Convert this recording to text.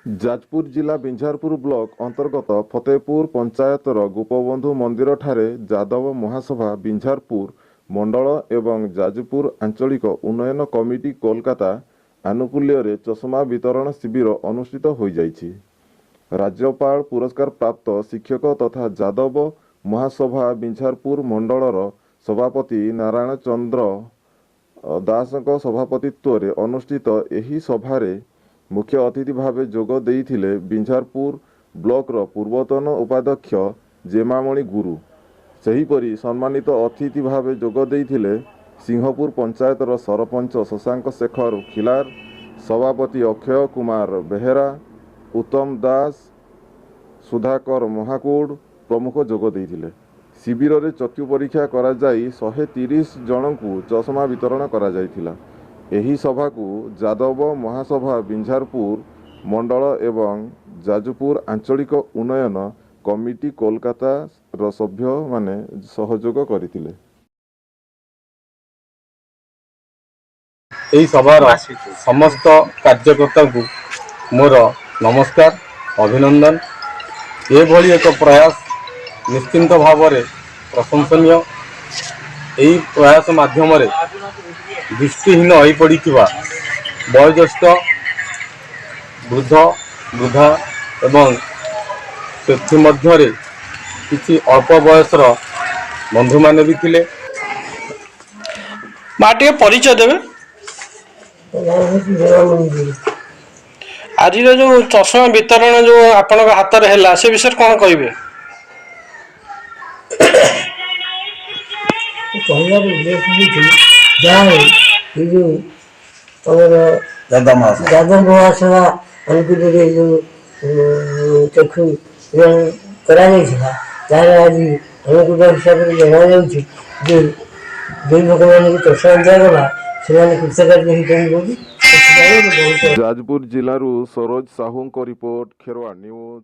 जाजपुर जिला बिंझारपुर ब्लॉक अंतर्गत फतेहपुर पंचायतर गोपबंधु मंदिर ठारे जादव महासभा बिंझारपुर मंडल एवं जाजपुर आंचलिक उन्नयन कमिटी कोलकाता आनुकूल्य चषमा वितरण शिविर अनुष्ठित हो जाइछि। राज्यपाल पुरस्कार प्राप्त शिक्षक तथा जादव महासभा बिंझारपुर मंडलर सभापति नारायण चंद्र दास सभापतित्व में अनुष्ठित एही सभारे मुख्य अतिथि भावे जोग देइथिले बिंझारपुर ब्लॉकर पूर्वतन उपाध्यक्ष जेमामणि गुरु। सेहीपरि सम्मानित अतिथि भावे जोग देइथिले सिंहपुर पंचायतर सरपंच शशांक शेखर खिलार, सभापति अक्षय कुमार बेहेरा, उत्तम दास, सुधाकर महाकूड प्रमुख जोग देइथिले। शिविर में चक्षु परीक्षा करा जाई 130 जनकू चषमा वितरण करा जाइथिला। एही सभा को जादव महासभा बिंझारपुर मंडल एवं जाजपुर आंचलिक उन्नयन कमिटी कोलकाता रो सभ्य माने सहयोग करथिले। एही सभार समस्त कार्यकर्ता को मोर नमस्कार अभिनंदन। ये भली एक प्रयास निश्चिंत भाव में प्रशंसनीय। यही प्रयास माध्यम दृष्टिहीन हो पड़ा वयोज्येष्ठ वृद्ध वृद्धा एवं से किसी अल्प बयसर बंधु माने भी थिले। माटे परिचय देवे। आज जो चषमा वितरण जो आपण हाथ में है से विषय कौन कहे? जादव महासभा अनुकूल जो चक्षु करा तार आज अनुकूल हिसाब से जना जो लोक मान चषमा दिगला से कृतकार्य। जाजपुर जिलू सरोज साहू रिपोर्ट खेरवा न्यूज।